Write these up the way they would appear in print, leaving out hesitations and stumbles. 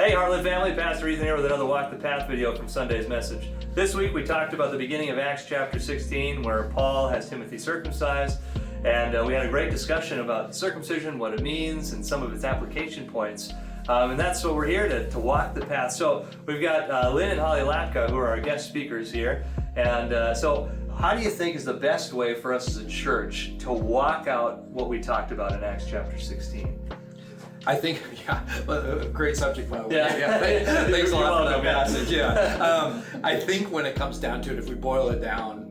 Hey Heartland family, Pastor Ethan here with another Walk the Path video from Sunday's message. This week we talked about the beginning of Acts chapter 16 where Paul has Timothy circumcised, and we had a great discussion about circumcision, what it means, and some of its application points. And that's what we're here to walk the path. So we've got Lynn and Holly Latka who are our guest speakers here. And so how do you think is the best way for us as a church to walk out what we talked about in Acts chapter 16? I think, great subject, by the way. Yeah. Thanks a lot for that passage. Yeah. I think when it comes down to it, if we boil it down,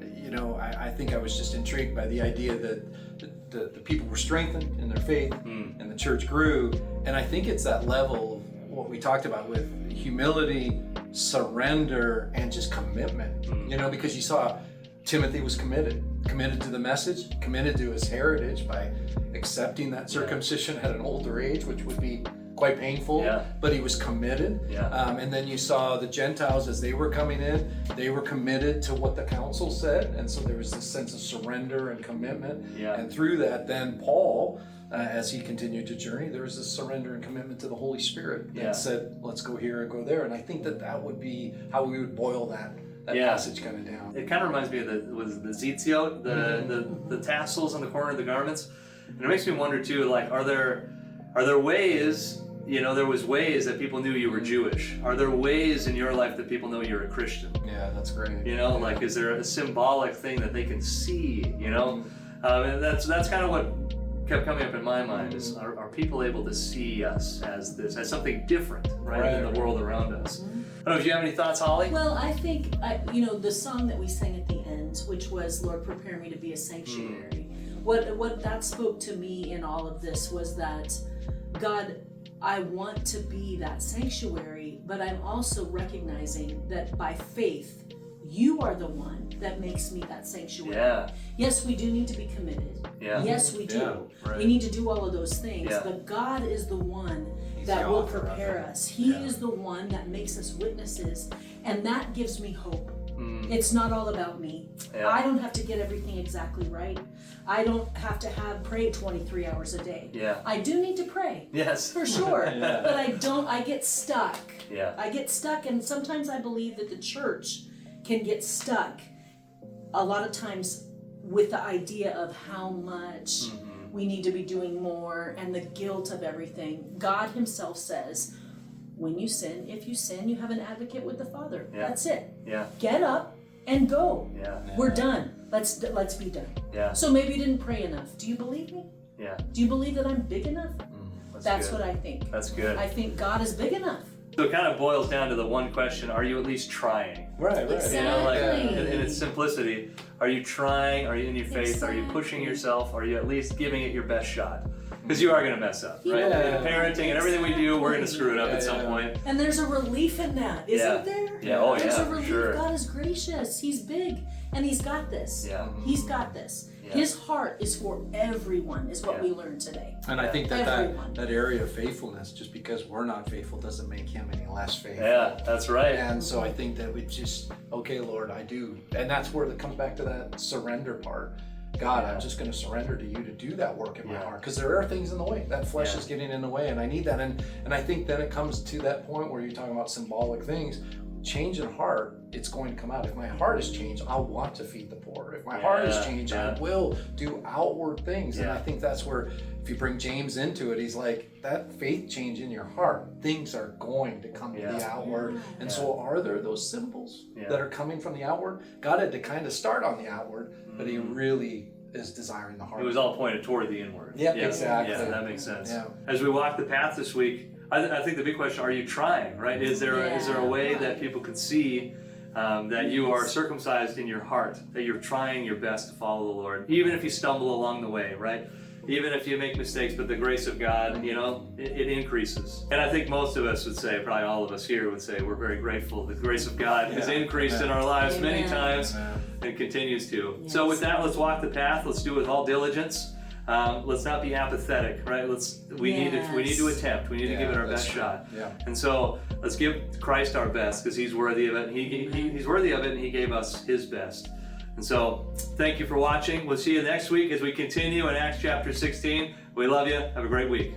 I think I was just intrigued by the idea that the people were strengthened in their faith and the church grew. And I think it's that level of what we talked about with humility, surrender, and just commitment. Because you saw Timothy was committed to the message, committed to his heritage by accepting that circumcision at an older age, which would be quite painful, but he was committed. And then you saw the Gentiles as they were coming in, they were committed to what the council said, and so there was this sense of surrender and commitment. And through that, then Paul, as he continued to journey, there was this surrender and commitment to the Holy Spirit that said, let's go here and go there. And I think that would be how we would boil that passage kind of down. It kind of reminds me of the zitziot, the tassels on the corner of the garments. And it makes me wonder too, like, are there ways, there was ways that people knew you were Jewish. Are there ways in your life that people know you're a Christian? Yeah, that's great. Like, is there a symbolic thing that they can see, And that's kind of what kept coming up in my mind is, are people able to see us as something different, right, than the world around us? I don't know if you have any thoughts, Holly? Well, I think, the song that we sang at the end, which was, Lord, prepare me to be a sanctuary. What that spoke to me in all of this was that, God, I want to be that sanctuary, but I'm also recognizing that by faith, you are the one that makes me that sanctuary. Yeah. Yes, we do need to be committed. Yeah. Yes, we do. Yeah, right. We need to do all of those things, but God is the one that will prepare us. He is the one that makes us witnesses, and that gives me hope. It's not all about me. I don't have to get everything exactly right. I don't have to pray 23 hours a day. I do need to pray. Yes. For sure. But I get stuck. Yeah. I get stuck, and sometimes I believe that the church can get stuck a lot of times with the idea of how much we need to be doing more and the guilt of everything. God himself says, when you sin, if you sin, you have an advocate with the Father. That's it. Get up and go. We're done. Let's be done. So maybe you didn't pray enough. Do you believe me? Do you believe that I'm big enough? That's what I think. That's good. I think God is big enough. So it kind of boils down to the one question, are you at least trying? Right. Exactly. In its simplicity, are you trying? Are you in your faith? Exactly. Are you pushing yourself? Are you at least giving it your best shot? Because you are going to mess up, right? In parenting and everything we do, we're going to screw it up at some point. And there's a relief in that, isn't there? There's a relief. Sure. God is gracious. He's big, and he's got this. He's got this. His heart is for everyone, is what we learned today. And I think that area of faithfulness, just because we're not faithful doesn't make him any less faithful. Yeah, that's right. And so I think that we just, okay, Lord, I do. And that's where it comes back to that surrender part. God, I'm just going to surrender to you to do that work in my heart. Because there are things in the way. That flesh is getting in the way, and I need that. And I think then it comes to that point where you're talking about symbolic things. Change in heart, it's going to come out. If my heart is changed, I'll want to feed the poor. If my heart is changed, I will do outward things. And I think that's where, if you bring James into it, he's like, that faith change in your heart, things are going to come to the outward. And so are there those symbols that are coming from the outward? God had to kind of start on the outward, but he really is desiring the heart. It was all pointed toward the inward. Exactly. Yeah, that makes sense. As we walk the path this week, I think the big question, are you trying, right? Is there a way that people can see that you are circumcised in your heart, that you're trying your best to follow the Lord, even if you stumble along the way, right? Even if you make mistakes, but the grace of God, it increases. And I think most of us would say, probably all of us here would say, we're very grateful. The grace of God has increased in our lives many times and continues to. So with that, let's walk the path. Let's do it with all diligence. Let's not be apathetic, right? We need to attempt. We need to give it our best shot. And so let's give Christ our best, because he's worthy of it. He's worthy of it, and he gave us his best. And so thank you for watching. We'll see you next week as we continue in Acts chapter 16. We love you. Have a great week.